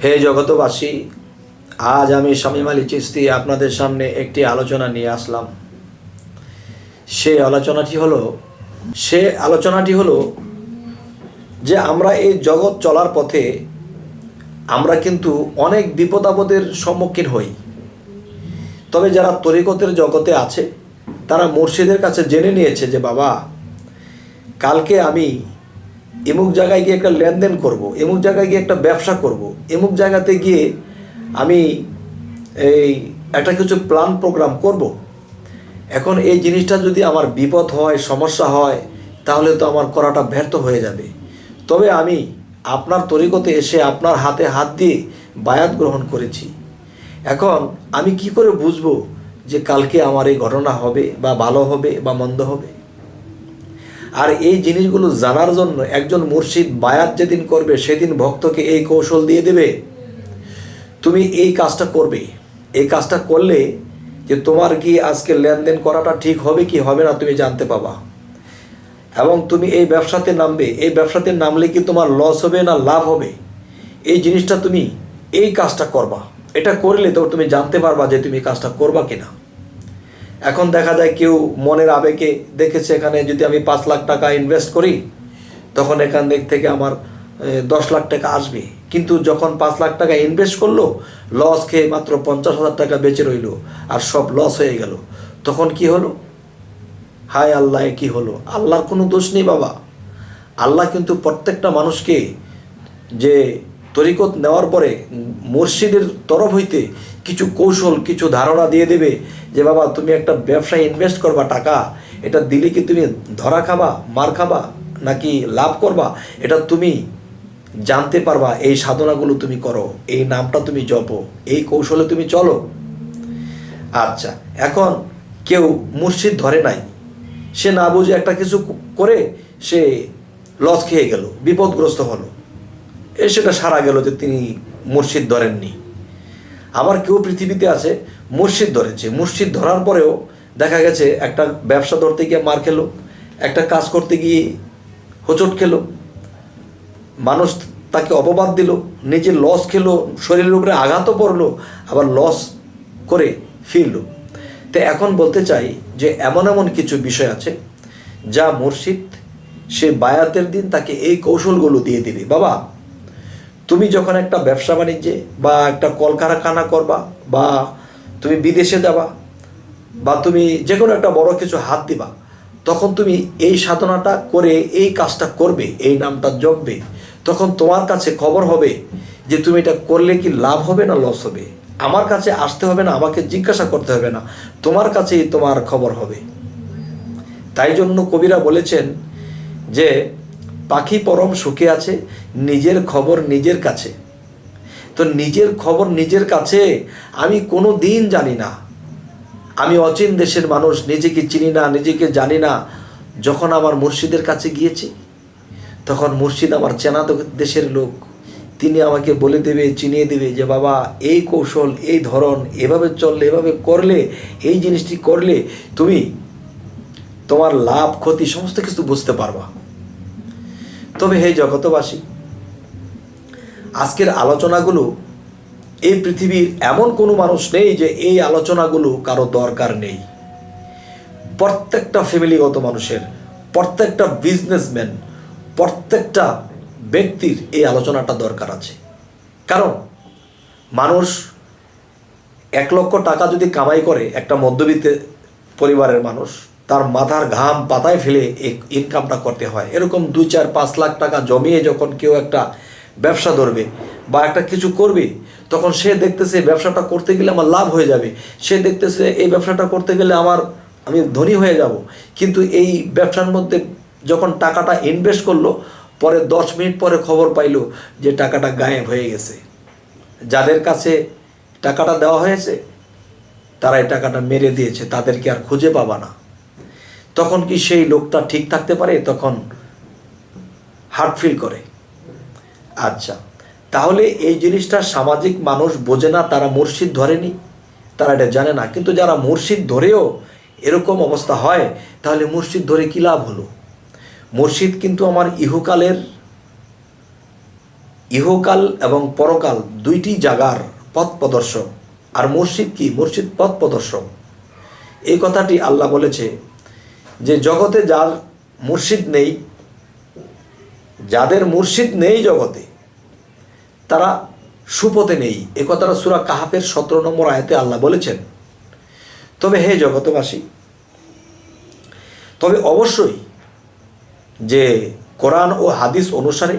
হে জগতবাসী, আজ আমি শামীম আলী চিশতি আপনাদের সামনে একটি আলোচনা নিয়ে আসলাম। সে আলোচনাটি হলো যে আমরা এই জগৎ চলার পথে আমরা কিন্তু অনেক বিপদ আপদের সম্মুখীন হই। তবে যারা তরিকতের জগতে আছে তারা মুর্শিদের কাছে জেনে নিয়েছে যে বাবা, কালকে আমি এমুক জায়গায় গিয়ে একটা লেনদেন করব, এমুক জায়গায় গিয়ে একটা ব্যবসা করব, এমুক জায়গাতে গিয়ে আমি এই একটা কিছু প্ল্যান প্রোগ্রাম করব। এখন এই জিনিসটা যদি আমার বিপদ হয়, সমস্যা হয়, তাহলে তো আমার করাটা ব্যর্থ হয়ে যাবে। তবে আমি আপনার তরিকতে এসে আপনার হাতে হাত দিয়ে বায়াত গ্রহণ করেছি। এখন আমি কি করে বুঝবো যে কালকে আমার এই ঘটনা হবে বা ভালো হবে বা মন্দ হবে? আর এই জিনিসগুলো জানার জন্য একজন মুর্শিদ বায়াত যেদিন করবে সেদিন ভক্তকে এই কৌশল দিয়ে দেবে, তুমি এই কাজটা করবে। এই কাজটা করলে যে তোমার কি আজকে লেনদেন করাটা ঠিক হবে কি হবে না তুমি জানতে পাবা। এবং তুমি এই ব্যবসাতে নামবে, এই ব্যবসাতে নামলে কি তোমার লস হবে না লাভ হবে, এই জিনিসটা তুমি এই কাজটা করবা। এটা করলে তো তুমি জানতে পারবা যে তুমি কাজটা করবা কিনা। এখন দেখা যায় কেউ মনের আবেগে দেখেছে এখানে যদি আমি 5 লাখ টাকা ইনভেস্ট করি তখন এখান থেকে আমার 10 লাখ টাকা আসবে, কিন্তু যখন 5 লাখ টাকা ইনভেস্ট করলো লস খেয়ে মাত্র 50,000 টাকা বেঁচে রইল আর সব লস হয়ে গেল। তখন কি হলো? হায় আল্লাহ, কি হলো? আল্লাহর কোনো দোষ নেই বাবা। আল্লাহ কিন্তু প্রত্যেকটা মানুষকে যে তরিকত নেওয়ার পরে মুর্শিদের তরফ হইতে কিছু কৌশল, কিছু ধারণা দিয়ে দেবে যে বাবা তুমি একটা ব্যবসায় ইনভেস্ট করবা টাকা, এটা দিলে কি তুমি ধরা খাবা, মার খাবা নাকি লাভ করবা, এটা তুমি জানতে পারবা। এই সাধনাগুলো তুমি করো, এই নামটা তুমি জপো, এই কৌশলে তুমি চলো। আচ্ছা, এখন কেউ মুর্শিদ ধরে নাই, সে না বুঝে একটা কিছু করে সে লস খেয়ে গেল, বিপদগ্রস্ত হলো, সেটা সারা গেল যে তিনি মুর্শিদ ধরেননি। আবার কেউ পৃথিবীতে আছে মুর্শিদ ধরেছে, মুর্শিদ ধরার পরেও দেখা গেছে একটা ব্যবসা ধরতে গিয়ে মার খেলো, একটা কাজ করতে গিয়ে হোঁচট খেলো, মানুষ তাকে অপবাদ দিল, নিজে লস খেলো, শরীরের উপরে আঘাতও পড়লো, আবার লস করে ফিরল। তো এখন বলতে চাই যে এমন এমন কিছু বিষয় আছে যা মুর্শিদ সে বায়াতের দিন তাকে এই কৌশলগুলো দিয়ে দিবে। বাবা, তুমি যখন একটা ব্যবসা বাণিজ্যে বা একটা কলকারখানা করবা, বা তুমি বিদেশে যাবা, বা তুমি যে কোনো একটা বড় কিছু হাত দিবা, তখন তুমি এই সাধনাটা করে এই কাজটা করবে, এই নামটা জপবে, তখন তোমার কাছে খবর হবে যে তুমি এটা করলে কি লাভ হবে না লস হবে। আমার কাছে আসতে হবে না, আমাকে জিজ্ঞাসা করতে হবে না, তোমার কাছেই তোমার খবর হবে। তাই জন্য কবিরা বলেছেন যে পাখি পরম সুখে আছে, নিজের খবর নিজের কাছে। তো নিজের খবর নিজের কাছে আমি কোনো দিন জানি না, আমি অচিন দেশের মানুষ, নিজেকে চিনি না, নিজেকে জানি না। যখন আমার মুর্শিদের কাছে গিয়েছি তখন মুর্শিদ আমার চেনা দেশের লোক, তিনি আমাকে বলে দেবে, চিনিয়ে দেবে যে বাবা এই কৌশল, এই ধরন, এভাবে চললে, এভাবে করলে, এই জিনিসটি করলে তুমি তোমার লাভ ক্ষতি সমস্ত কিছু বুঝতে পারবা। তবে হে জগতবাসী, আজকের আলোচনাগুলো এই পৃথিবীর এমন কোনো মানুষ নেই যে এই আলোচনাগুলো কারো দরকার নেই। প্রত্যেকটা ফ্যামিলিগত মানুষের, প্রত্যেকটা বিজনেসম্যান, প্রত্যেকটা ব্যক্তির এই আলোচনাটা দরকার আছে। কারণ মানুষ 1 লক্ষ টাকা যদি কামাই করে, একটা মধ্যবিত্ত পরিবারের মানুষ, তার মাথার ঘাম পাতায় ফেলে ইনকামটা করতে হয়। এরকম 2, 4, 5 লাখ টাকা জমিয়ে যখন কেউ একটা ব্যবসা ধরবে বা একটা কিছু করবে, তখন সে দেখতেছে ব্যবসাটা করতে গেলে আমার লাভ হয়ে যাবে, সে দেখতেছে এই ব্যবসাটা করতে গেলে আমি ধনী হয়ে যাব। কিন্তু এই ব্যবসার মধ্যে যখন টাকাটা ইনভেস্ট করলো, পরে 10 মিনিট পরে খবর পাইলো যে টাকাটা গায়েব হয়ে গেছে। যাদের কাছে টাকাটা দেওয়া হয়েছে তারা এই টাকাটা মেরে দিয়েছে, তাদেরকে আর খুঁজে পাবা না। তখন কি সেই লোকটা ঠিক থাকতে পারে? তখন হার্ট ফিল করে। আচ্ছা, তাহলে এই জিনিসটা সামাজিক মানুষ বোঝে না, তারা মুর্শিদ ধরেনি, তারা এটা জানে না। কিন্তু যারা মুর্শিদ ধরেও এরকম অবস্থা হয়, তাহলে মুর্শিদ ধরে কী লাভ হলো? মুর্শিদ কিন্তু আমার ইহকালের ইহকাল এবং পরকাল দুইটি জায়গার পথ প্রদর্শক। আর মুর্শিদ কি? মুর্শিদ পথ প্রদর্শক। এই কথাটি আল্লাহ বলেছে যে জগতে যার মুর্শিদ নেই, যাদের মুর্শিদ নেই জগতে, তারা সুপথে নেই। এ কথাটা সূরা কাহাফের 17 নম্বর আয়াতে আল্লাহ বলেছেন। তবে হে জগতবাসী, তবে অবশ্যই যে কোরআন ও হাদিস অনুসারে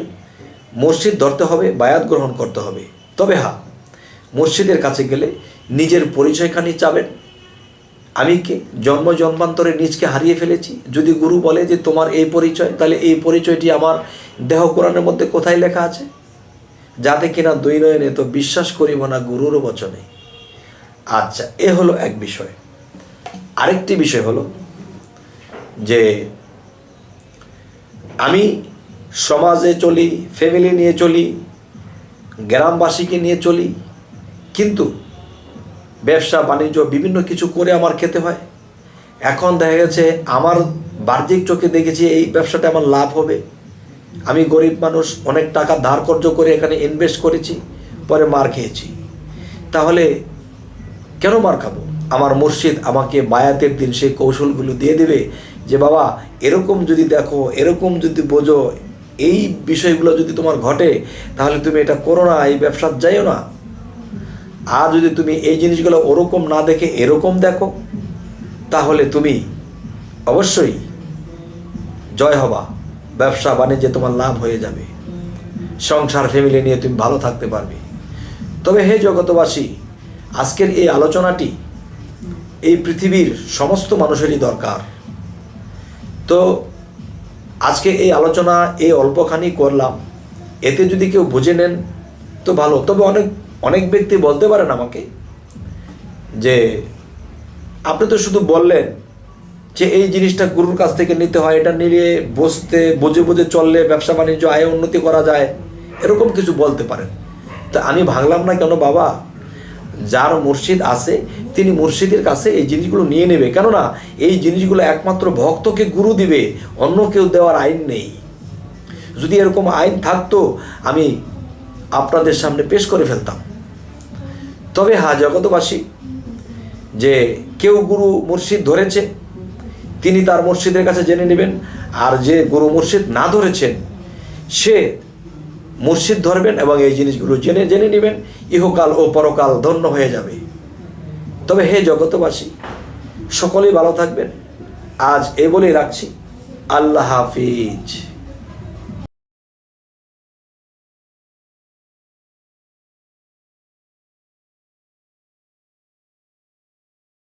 মুর্শিদ ধরতে হবে, বায়াত গ্রহণ করতে হবে। তবে হ্যাঁ, মুর্শিদের কাছে গেলে নিজের পরিচয়খানি চাবেন। আমি কে? জন্ম জন্মান্তরে নিজকে হারিয়ে ফেলেছি। যদি গুরু বলে যে তোমার এই পরিচয়, তাহলে এই পরিচয়টি আমার দেহ কোরআনের মধ্যে কোথায় লেখা আছে? যাতে কিনা দুই নয়নে তো বিশ্বাস করিব না গুরুর বচনে। আচ্ছা, এ হলো এক বিষয়। আরেকটি বিষয় হলো যে আমি সমাজে চলি, ফ্যামিলি নিয়ে চলি, গ্রামবাসীকে নিয়ে চলি, কিন্তু ব্যবসা বাণিজ্য বিভিন্ন কিছু করে আমার খেতে হয়। এখন দেখা গেছে আমার বাহ্যিক চোখে দেখেছি এই ব্যবসাটা আমার লাভ হবে, আমি গরিব মানুষ, অনেক টাকা ধার কর্জ করে এখানে ইনভেস্ট করেছি, পরে মার খেয়েছি। তাহলে কেন মার খাবো? আমার মুর্শিদ আমাকে বায়াতের দিন সেই কৌশলগুলো দিয়ে দেবে যে বাবা, এরকম যদি দেখো, এরকম যদি বোঝো, এই বিষয়গুলো যদি তোমার ঘটে, তাহলে তুমি এটা করো না, এই ব্যবসার যাইও না। আর যদি তুমি এই জিনিসগুলো ওরকম না দেখে এরকম দেখো, তাহলে তুমি অবশ্যই জয় হবা, ব্যবসা বাণিজ্যে তোমার লাভ হয়ে যাবে, সংসার ফ্যামিলি নিয়ে তুমি ভালো থাকতে পারবে। তবে হে জগতবাসী, আজকের এই আলোচনাটি এই পৃথিবীর সমস্ত মানুষেরই দরকার। তো আজকে এই আলোচনা এই অল্পখানি করলাম, এতে যদি কেউ বুঝে নেন তো ভালো। তবে অনেক ব্যক্তি বলতে পারেন আমাকে যে আপনি তো শুধু বললেন যে এই জিনিসটা গুরুর কাছ থেকে নিতে হয়, এটা নিয়ে বুঝে বুঝে চললে ব্যবসা বাণিজ্য আয় উন্নতি করা যায়, এরকম কিছু বলতে পারেন। তা আমি ভাঙলাম না কেন বাবা? যার মুর্শিদ আছে তিনি মুর্শিদের কাছে এই জিনিসগুলো নিয়ে নেবে, কেননা এই জিনিসগুলো একমাত্র ভক্তকে গুরু দিবে, অন্য কেউ দেওয়ার আইন নেই। যদি এরকম আইন থাকতো আমি আপনাদের সামনে পেশ করে ফেলতাম। তবে হ্যাঁ জগতবাসী, যে কেউ গুরু মুর্শিদ ধরেছে তিনি তার মুর্শিদের কাছে জেনে নেবেন, আর যে গুরু মুর্শিদ না ধরেছেন সে মুর্শিদ ধরবেন এবং এই জিনিসগুলো জেনে নেবেন, ইহকাল ও পরকাল ধন্য হয়ে যাবে। তবে হে জগতবাসী, সকলেই ভালো থাকবেন। আজ এই বলেই রাখছি। আল্লাহ হাফিজ।